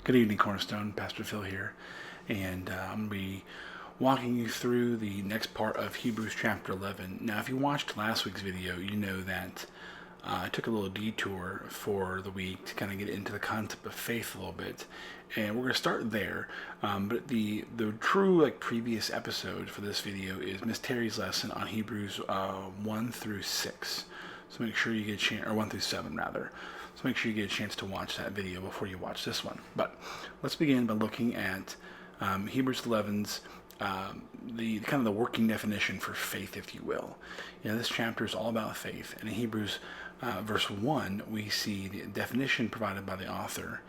Good evening, Cornerstone. Pastor Phil here, and I'm going to be walking you through the next part of Hebrews chapter 11. Now, if you watched last week's video, you know that I took a little detour for the week to kind of get into the concept of faith a little bit, and we're going to start there. But the true previous episode for this video is Miss Terry's lesson on Hebrews 1 through 6. So make sure you get a chance, or 1 through 7 rather. So make sure you get a chance to watch that video before you watch this one. But let's begin by looking at Hebrews 11's the kind of the working definition for faith, if you will. You know, this chapter is all about faith, and in Hebrews verse 1, we see the definition provided by the author.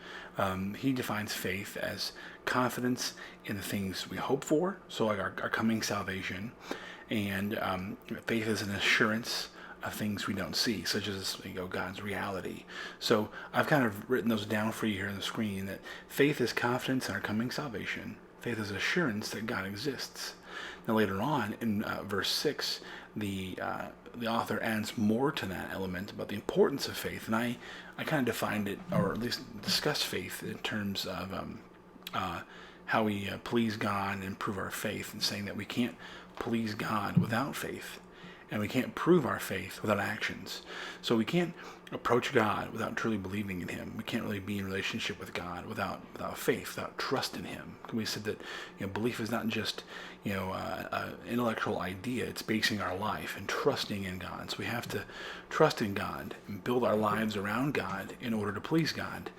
He defines faith as confidence in the things we hope for, so like our coming salvation, and faith is an assurance of things we don't see, such as God's reality. So I've kind of written those down for you here on the screen, that faith is confidence in our coming salvation. Faith is assurance that God exists. Now later on in verse 6, the author adds more to that element about the importance of faith, and I kind of defined it, or at least discussed faith in terms of how we please God and improve our faith, and saying that we can't please God without faith. And we can't prove our faith without actions. So we can't approach God without truly believing in Him. We can't really be in relationship with God without faith, without trust in Him. We said that belief is not just an intellectual idea. It's basing our life and trusting in God. So we have to trust in God and build our lives around God in order to please God.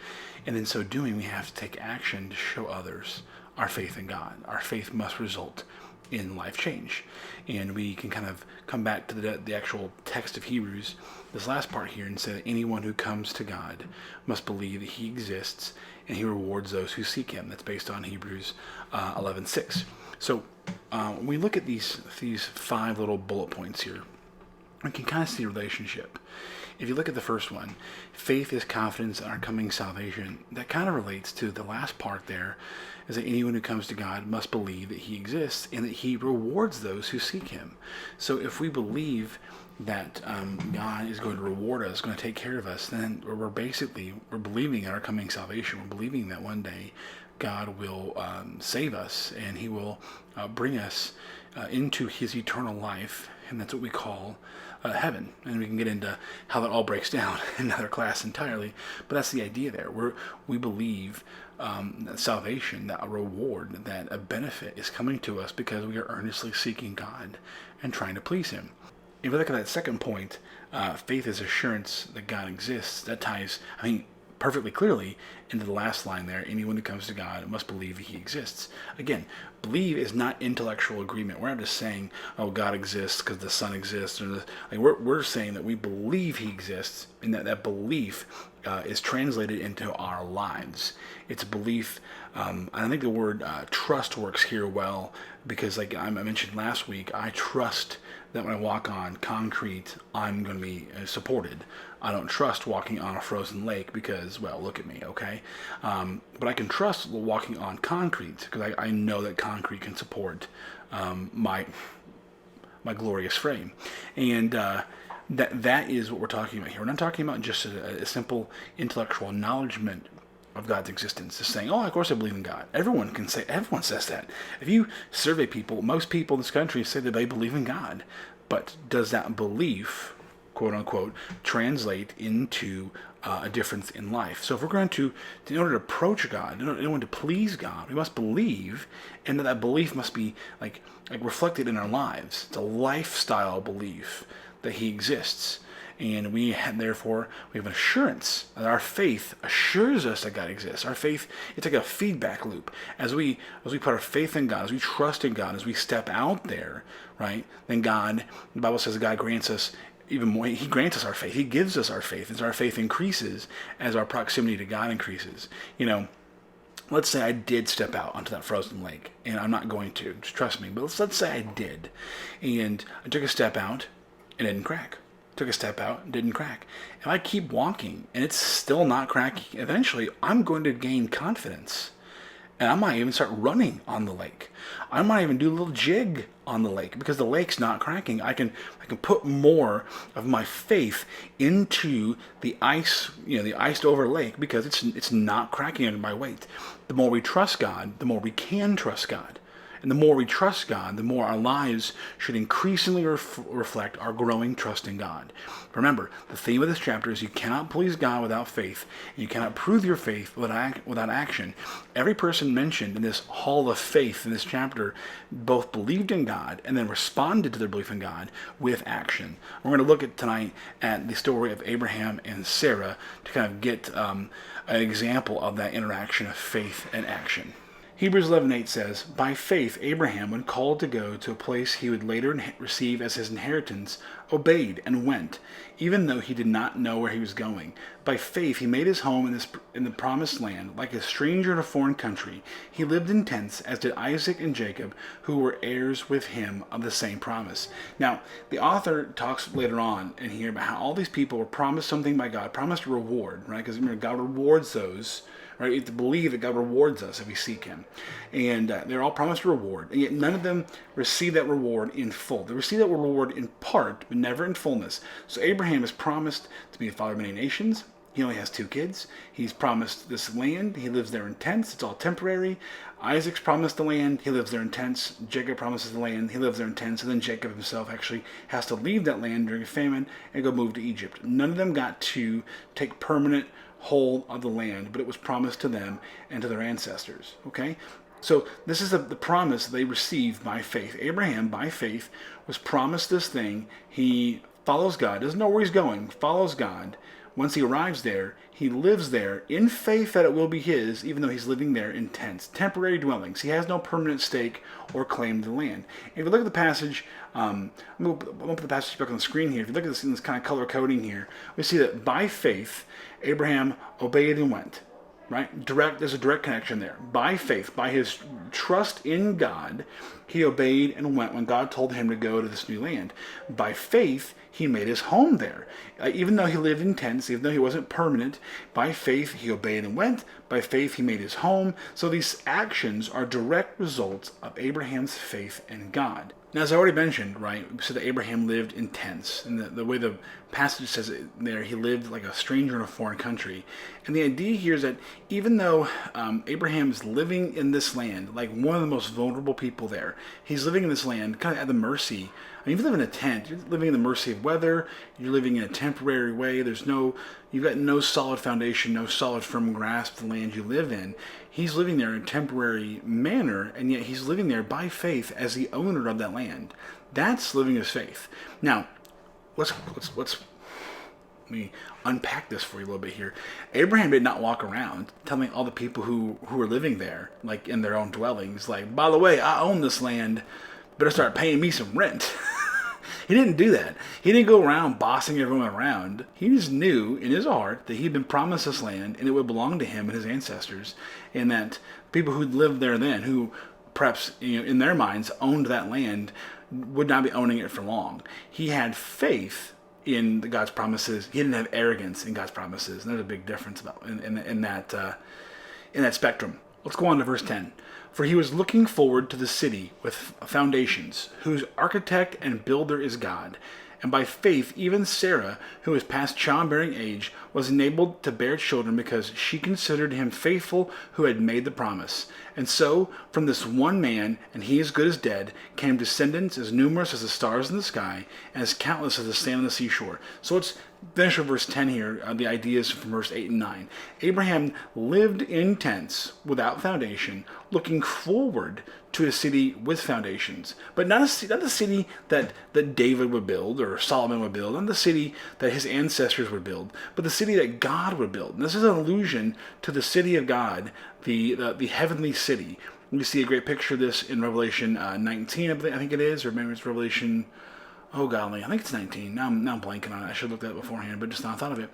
And in so doing, we have to take action to show others our faith in God. Our faith must result in life change. And we can kind of come back to the actual text of Hebrews, this last part here, and say that anyone who comes to God must believe that He exists and He rewards those who seek Him. That's based on Hebrews 11:6. So when we look at these 5 little bullet points here, we can kind of see a relationship. If you look at the first one, faith is confidence in our coming salvation. That kind of relates to the last part there, is that anyone who comes to God must believe that He exists and that He rewards those who seek Him. So if we believe that God is going to reward us, going to take care of us, then we're believing in our coming salvation. We're believing that one day God will save us, and He will bring us into His eternal life, and that's what we call heaven. And we can get into how that all breaks down in another class entirely, but that's the idea there. We believe that salvation, that a reward, that a benefit is coming to us because we are earnestly seeking God and trying to please Him. If we look at that second point, faith is assurance that God exists. That ties, perfectly clearly into the last line there. Anyone who comes to God must believe He exists. Again, believe is not intellectual agreement. We're not just saying, oh, God exists because the Son exists. We're saying that we believe He exists, and that belief is translated into our lives. It's a belief. I think the word trust works here well, because like I mentioned last week, I trust that when I walk on concrete, I'm going to be supported. I don't trust walking on a frozen lake because, well, look at me, okay? But I can trust walking on concrete because I know that concrete can support my glorious frame. And that is what we're talking about here. We're not talking about just a simple intellectual acknowledgement of God's existence, just saying, oh, of course I believe in God. Everyone says that. If you survey people, most people in this country say that they believe in God. But does that belief, quote unquote, translate into a difference in life? So if we're going to, in order to approach God, in order to please God, we must believe, and that belief must be like reflected in our lives. It's a lifestyle belief that He exists. And therefore we have an assurance that our faith assures us that God exists. Our faith, it's like a feedback loop. As we put our faith in God, as we trust in God, as we step out there, right? Then God, the Bible says that God grants us even more. He grants us our faith. He gives us our faith. As our faith increases, as our proximity to God increases. Let's say I did step out onto that frozen lake, and I'm not going to, just trust me. But let's say I did, and I took a step out, and it didn't crack. Took a step out, didn't crack. If I keep walking and it's still not cracking, eventually I'm going to gain confidence. And I might even start running on the lake. I might even do a little jig on the lake because the lake's not cracking. I can put more of my faith into the ice, the iced over lake because it's not cracking under my weight. The more we trust God, the more we can trust God. And the more we trust God, the more our lives should increasingly reflect our growing trust in God. Remember, the theme of this chapter is you cannot please God without faith, and you cannot prove your faith without action. Every person mentioned in this hall of faith in this chapter both believed in God and then responded to their belief in God with action. We're going to look at tonight at the story of Abraham and Sarah to kind of get an example of that interaction of faith and action. Hebrews 11:8 says, "By faith Abraham, when called to go to a place he would later receive as his inheritance, obeyed and went, even though he did not know where he was going. By faith he made his home in the promised land, like a stranger in a foreign country. He lived in tents, as did Isaac and Jacob, who were heirs with him of the same promise." Now, the author talks later on in here about how all these people were promised something by God, promised a reward, right? Because remember, God rewards those. Right? You have to believe that God rewards us if we seek Him. And they're all promised a reward, and yet none of them receive that reward in full. They receive that reward in part, but never in fullness. So Abraham is promised to be the father of many nations. He only has 2 kids. He's promised this land. He lives there in tents. It's all temporary. Isaac's promised the land. He lives there in tents. Jacob promises the land. He lives there in tents. And then Jacob himself actually has to leave that land during a famine and go move to Egypt. None of them got to take permanent hold of the land, but it was promised to them and to their ancestors. Okay? So this is the promise they received by faith. Abraham, by faith, was promised this thing. He follows God, doesn't know where he's going, follows God. Once he arrives there, he lives there in faith that it will be his, even though he's living there in tents, temporary dwellings. He has no permanent stake or claim to the land. If you look at the passage, I'm going to put the passage back on the screen here. If you look at this in this kind of color coding here, we see that by faith, Abraham obeyed and went. Right? There's a direct connection there. By faith, by his trust in God, he obeyed and went when God told him to go to this new land. By faith, he made his home there. Even though he lived in tents, even though he wasn't permanent, by faith, he obeyed and went. By faith, he made his home. So these actions are direct results of Abraham's faith in God. Now, as I already mentioned, right, we said that Abraham lived in tents. And the way the passage says it there, he lived like a stranger in a foreign country. And the idea here is that even though Abraham is living in this land, like one of the most vulnerable people there, he's living in this land kind of at the mercy. I mean, if you live in a tent, you're living in the mercy of weather, you're living in a temporary way, you've got no solid foundation, no solid firm grasp of the land you live in. He's living there in a temporary manner, and yet he's living there by faith as the owner of that land. That's living his faith. Now, let's let me unpack this for you a little bit here. Abraham did not walk around telling all the people who were living there, like in their own dwellings, like, by the way, I own this land, better start paying me some rent. He didn't do that. He didn't go around bossing everyone around. He just knew in his heart that he'd been promised this land and it would belong to him and his ancestors, and that people who'd lived there then, who perhaps in their minds owned that land, would not be owning it for long. He had faith in God's promises. He didn't have arrogance in God's promises. And there's a big difference in that spectrum. Let's go on to verse 10. "For he was looking forward to the city with foundations, whose architect and builder is God. And by faith, even Sarah, who was past childbearing age, was enabled to bear children because she considered him faithful who had made the promise. And so, from this one man, and he as good as dead, came descendants as numerous as the stars in the sky, and as countless as the sand on the seashore." So let's finish with verse 10 here, the ideas from verse 8 and 9. Abraham lived in tents without foundation, looking forward to a city with foundations. But not a city that David would build or Solomon would build, not the city that his ancestors would build, but the city that God would build. And this is an allusion to the city of God, the heavenly city. We see a great picture of this in Revelation 19, I think it is, or maybe it's Revelation, oh golly, I think it's 19. Now I'm blanking on it. I should have looked at it beforehand, but just now I thought of it.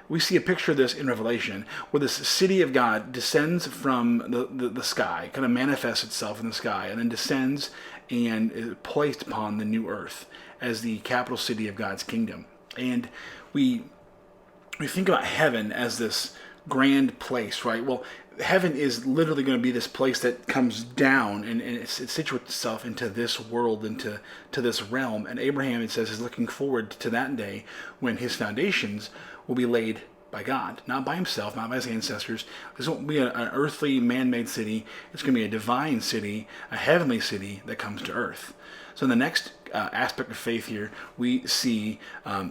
We see a picture of this in Revelation, where this city of God descends from the sky, kind of manifests itself in the sky, and then descends and is placed upon the new earth as the capital city of God's kingdom. And we think about heaven as this grand place, right? Well, heaven is literally going to be this place that comes down, and it situates itself into this world, into this realm. And Abraham, it says, is looking forward to that day when his foundations will be laid by God, not by himself, not by his ancestors. This won't be an earthly, man-made city. It's going to be a divine city, a heavenly city that comes to earth. So in the next aspect of faith here, we see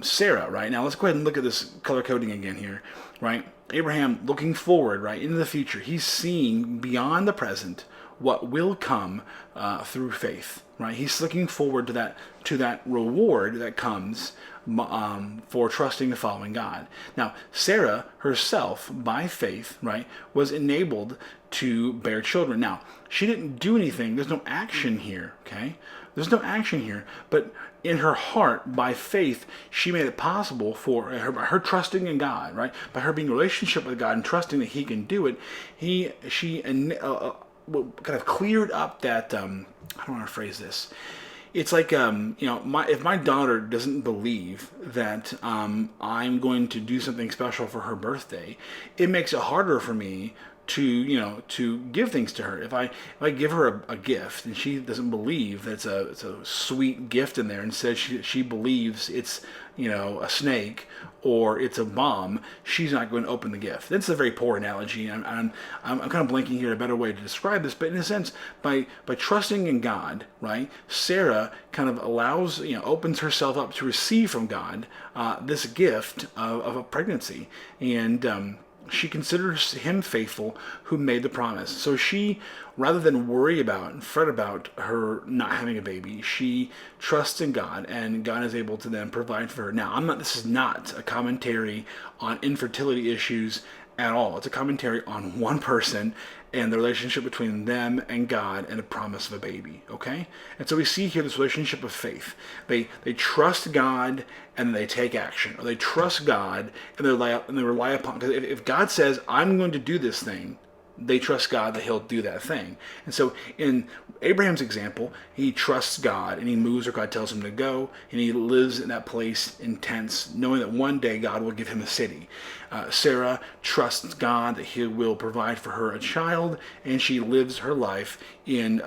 Sarah, right? Now let's go ahead and look at this color coding again here, right? Abraham looking forward, right, into the future. He's seeing beyond the present what will come through faith, right? He's looking forward to that reward that comes for trusting and following God. Now, Sarah herself, by faith, right, was enabled to bear children. Now, she didn't do anything. There's no action here, okay? There's no action here, but in her heart, by faith, she made it possible for her trusting in God, right? By her being in a relationship with God and trusting that He can do it, she kind of cleared up that. I don't want to phrase this. It's like if my daughter doesn't believe that I'm going to do something special for her birthday, it makes it harder for me to give things to her. If I give her a gift and she doesn't believe that it's a sweet gift in there, and says she believes it's a snake or it's a bomb, she's not going to open the gift. That's a very poor analogy. I'm kind of blanking here a better way to describe this, but in a sense, by trusting in God, right, Sarah kind of opens herself up to receive from God this gift of a pregnancy, and she considers Him faithful who made the promise. So she, rather than worry about and fret about her not having a baby, she trusts in God, and God is able to then provide for her. Now, this is not a commentary on infertility issues at all. It's a commentary on one person and the relationship between them and God and the promise of a baby, okay? And so we see here this relationship of faith. They trust God and they take action, or they trust God and they rely upon. Because if God says, I'm going to do this thing, they trust God that He'll do that thing. And so in Abraham's example, he trusts God and he moves where God tells him to go, and he lives in that place in tents, knowing that one day God will give him a city. Sarah trusts God that He will provide for her a child, and she lives her life in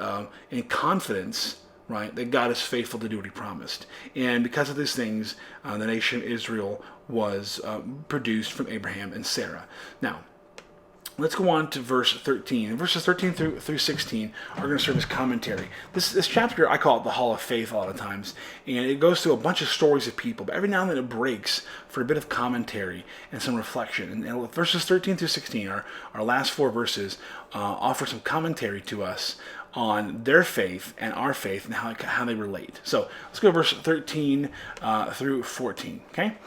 confidence, right, that God is faithful to do what He promised. And because of these things, the nation of Israel was produced from Abraham and Sarah. Now, let's go on to verse 13. And verses 13 through 16 are going to serve as commentary. This chapter, I call it the Hall of Faith a lot of times. And it goes through a bunch of stories of people. But every now and then it breaks for a bit of commentary and some reflection. And verses 13 through 16, our last four verses, offer some commentary to us on their faith and our faith and how they relate. So let's go to verse 13 through 14. Okay?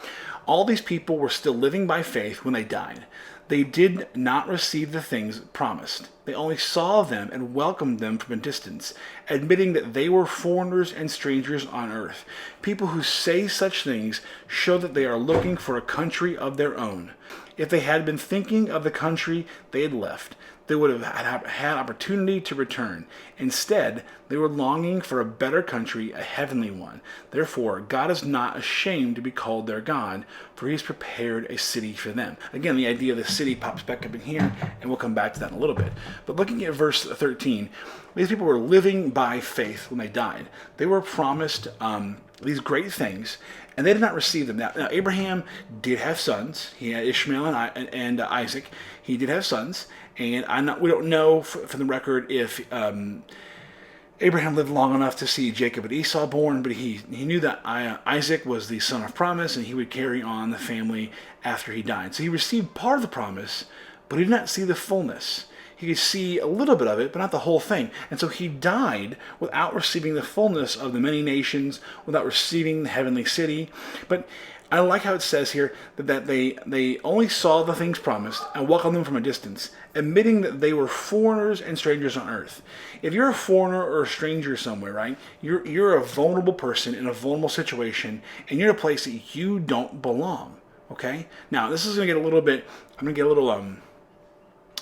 All these people were still living by faith when they died. They did not receive the things promised. They only saw them and welcomed them from a distance, admitting that they were foreigners and strangers on earth. People who say such things show that they are looking for a country of their own. If they had been thinking of the country they had left, they would have had opportunity to return. Instead, they were longing for a better country, a heavenly one. Therefore, God is not ashamed to be called their God, for He has prepared a city for them. Again, the idea of the city pops back up in here, and we'll come back to that in a little bit. But looking at verse 13, these people were living by faith when they died. They were promised these great things, and they did not receive them. Now Abraham did have sons. He had Ishmael and Isaac. He did have sons, and we don't know from the record if Abraham lived long enough to see Jacob and Esau born, but he knew that Isaac was the son of promise, and he would carry on the family after he died. So he received part of the promise, but he did not see the fullness. He could see a little bit of it, but not the whole thing. And so he died without receiving the fullness of the many nations, without receiving the heavenly city. But I like how it says here that they only saw the things promised and welcomed them from a distance, admitting that they were foreigners and strangers on earth. If you're a foreigner or a stranger somewhere, right, you're a vulnerable person in a vulnerable situation, and you're in a place that you don't belong. Okay? Now, this is going to get a little bit, I'm going to get a little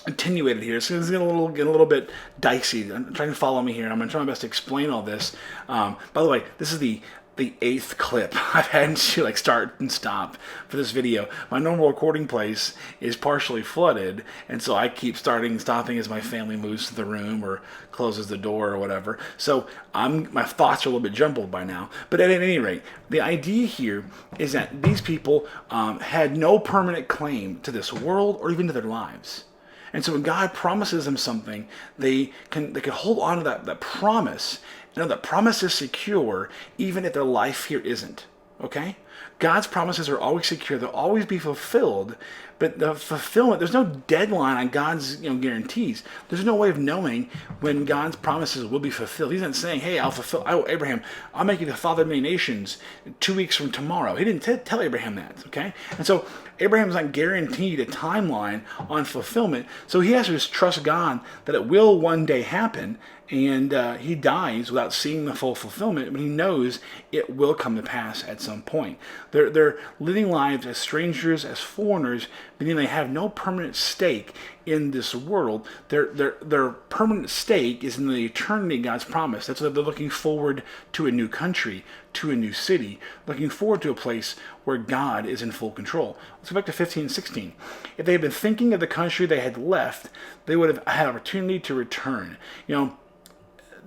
attenuated here. It's going to get a little bit dicey. I'm trying to follow me here. I'm going to try my best to explain all this. By the way, this is the the 8th clip I've had to like start and stop for this video. My normal recording place is partially flooded, and so I keep starting and stopping as my family moves to the room or closes the door or whatever. So my thoughts are a little bit jumbled by now. But at any rate, the idea here is that these people had no permanent claim to this world or even to their lives. And so when God promises them something, they can hold on to that promise. You know, that promise is secure even if their life here isn't. Okay? God's promises are always secure. They'll always be fulfilled. But the fulfillment, there's no deadline on God's guarantees. There's no way of knowing when God's promises will be fulfilled. He's not saying, hey, Abraham, I'll make you the father of many nations 2 weeks from tomorrow. He didn't tell Abraham that, okay? And so Abraham's not guaranteed a timeline on fulfillment. So he has to just trust God that it will one day happen. And he dies without seeing the full fulfillment, but he knows it will come to pass at some point. They're living lives as strangers, as foreigners, meaning they have no permanent stake in this world. Their permanent stake is in the eternity God's promised. That's why they're looking forward to a new country, to a new city, looking forward to a place where God is in full control. Let's go back to 15 and 16. If they had been thinking of the country they had left, they would have had opportunity to return.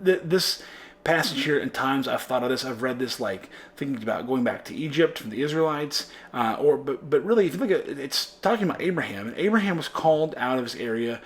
This passage here, in times I've thought of this, I've read this like thinking about going back to Egypt from the Israelites, but really if you look at it, it's talking about Abraham, and Abraham was called out of his area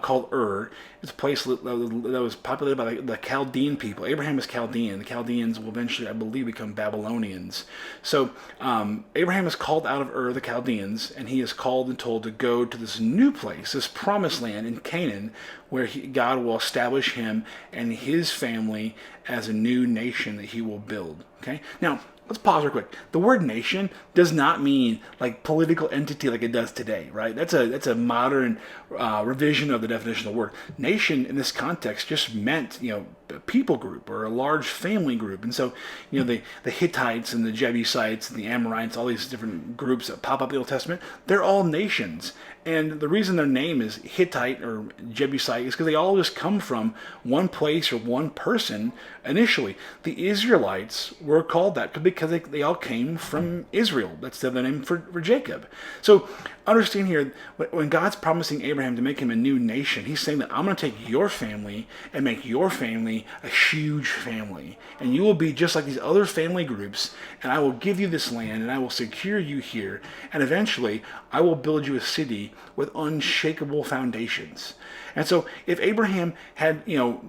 called Ur. It's a place that was populated by the Chaldean people. Abraham is Chaldean. The Chaldeans will eventually, I believe, become Babylonians. So Abraham is called out of Ur, the Chaldeans, and he is called and told to go to this new place, this promised land in Canaan, where God will establish him and his family as a new nation that he will build. Okay? Now, let's pause real quick. The word nation does not mean like political entity like it does today, right? That's a modern revision of the definition of the word. Nation in this context just meant, a people group or a large family group. And so, the Hittites and the Jebusites and the Amorites, all these different groups that pop up in the Old Testament, they're all nations. And the reason their name is Hittite or Jebusite is because they all just come from one place or one person initially. The Israelites were called that because they all came from Israel. That's the name for Jacob. So understand here, when God's promising Abraham to make him a new nation, he's saying that I'm going to take your family and make your family a huge family. And you will be just like these other family groups, and I will give you this land, and I will secure you here, and eventually I will build you a city with unshakable foundations. And so if Abraham had,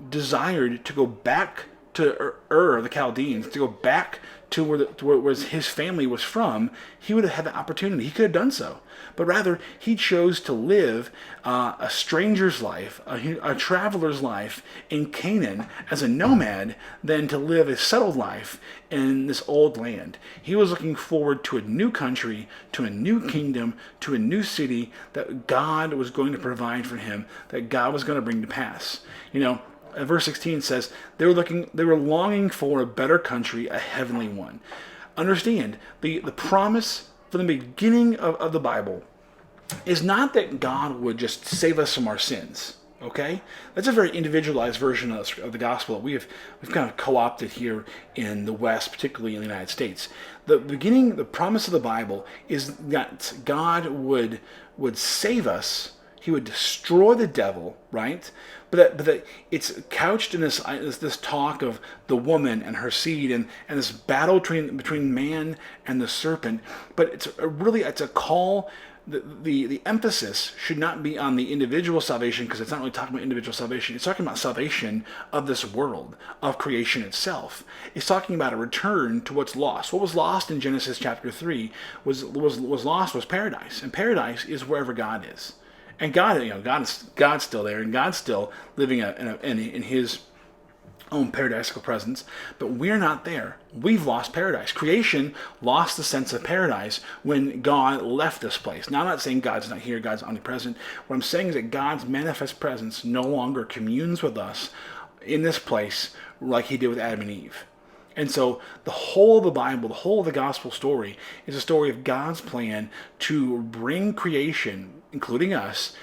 desired to go back to Ur, the Chaldeans, to go back to where his family was from, he would have had the opportunity. He could have done so. But rather, he chose to live a stranger's life, a traveler's life in Canaan as a nomad than to live a settled life in this old land. He was looking forward to a new country, to a new kingdom, to a new city that God was going to provide for him, that God was going to bring to pass. Verse 16 says, they were longing for a better country, a heavenly one. Understand, the promise from the beginning of the Bible is not that God would just save us from our sins. Okay? That's a very individualized version of the gospel that we've kind of co-opted here in the West, particularly in the United States. The promise of the Bible is that God would save us. He would destroy the devil, right? But that it's couched in this talk of the woman and her seed and this battle between man and the serpent. But it's a call. The emphasis should not be on the individual salvation, because it's not really talking about individual salvation. It's talking about salvation of this world, of creation itself. It's talking about a return to what's lost. What was lost in Genesis chapter 3 was paradise, and paradise is wherever God is. And God's still there, and God's still living in His own paradisical presence, but we're not there. We've lost paradise. Creation lost the sense of paradise when God left this place. Now, I'm not saying God's not here, God's omnipresent. What I'm saying is that God's manifest presence no longer communes with us in this place like He did with Adam and Eve. And so the whole of the Bible, the whole of the gospel story is a story of God's plan to bring creation, including us,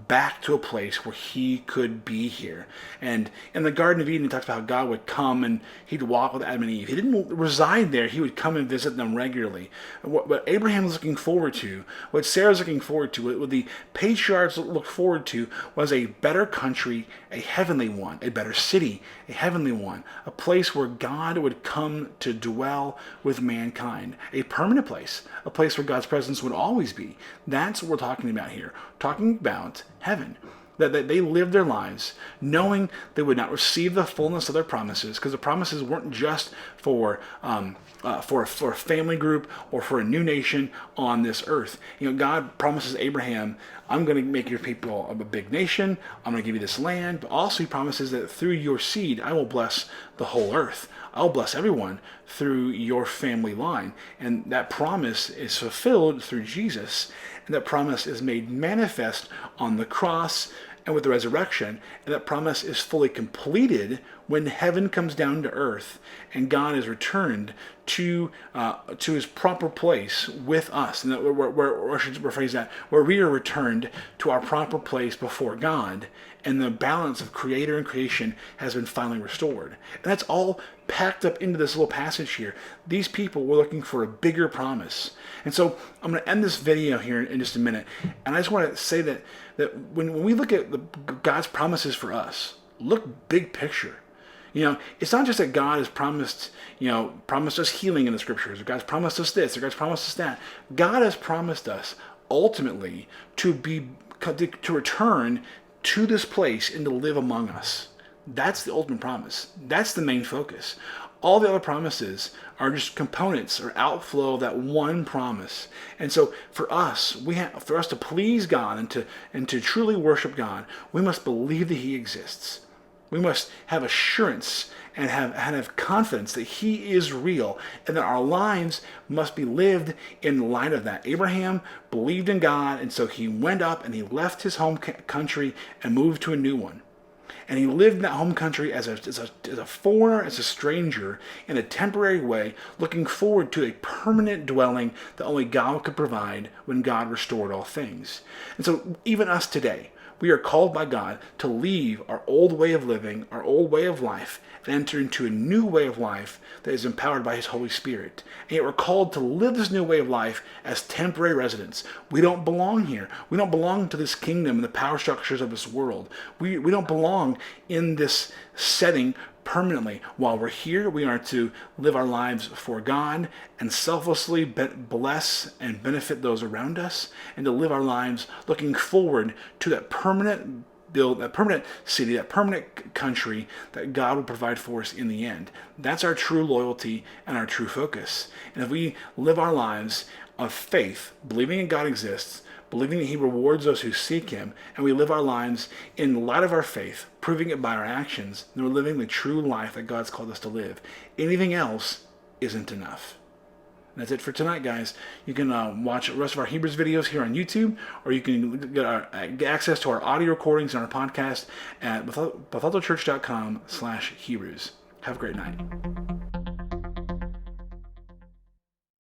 back to a place where he could be here. And in the Garden of Eden, he talks about how God would come and he'd walk with Adam and Eve. He didn't reside there. He would come and visit them regularly. What Abraham was looking forward to, what Sarah's looking forward to, what the patriarchs looked forward to was a better country, a heavenly one, a better city, a heavenly one, a place where God would come to dwell with mankind, a permanent place, a place where God's presence would always be. That's what we're talking about here. Talking about heaven. That they lived their lives knowing they would not receive the fullness of their promises, because the promises weren't just for a family group or for a new nation on this earth. God promises Abraham, I'm going to make your people a big nation. I'm going to give you this land. But also he promises that through your seed, I will bless the whole earth. I'll bless everyone through your family line. And that promise is fulfilled through Jesus. And that promise is made manifest on the cross and with the resurrection. And that promise is fully completed when heaven comes down to earth and God is returned to his proper place with us. And that or should rephrase that, where we are returned to our proper place before God, and the balance of creator and creation has been finally restored. And that's all packed up into this little passage here. These people were looking for a bigger promise. And so I'm going to end this video here in just a minute. And I just want to say that when we look at God's promises for us, look big picture. It's not just that God has promised us healing in the scriptures, or God's promised us this, or God's promised us that. God has promised us ultimately to return to this place and to live among us. That's the ultimate promise. That's the main focus. All the other promises are just components or outflow of that one promise. And so for us to please God and to truly worship God, we must believe that he exists. We must have assurance and have confidence that he is real, and that our lives must be lived in light of that. Abraham believed in God, and so he went up and he left his home country and moved to a new one. And he lived in that home country as a foreigner, as a stranger, in a temporary way, looking forward to a permanent dwelling that only God could provide when God restored all things. And so even us today, we are called by God to leave our old way of living, our old way of life, and enter into a new way of life that is empowered by his Holy Spirit. And yet we're called to live this new way of life as temporary residents. We don't belong here. We don't belong to this kingdom and the power structures of this world. We don't belong in this setting permanently. While we're here, we are to live our lives for God and selflessly bless and benefit those around us, and to live our lives looking forward to that permanent that permanent city, that permanent country that God will provide for us in the end. That's our true loyalty and our true focus. And if we live our lives of faith, believing that God exists, believing that he rewards those who seek him, and we live our lives in light of our faith, proving it by our actions, then we're living the true life that God's called us to live. Anything else isn't enough. And that's it for tonight, guys. You can watch the rest of our Hebrews videos here on YouTube, or you can get access to our audio recordings and our podcast at betheltochurch.com/Hebrews. Have a great night.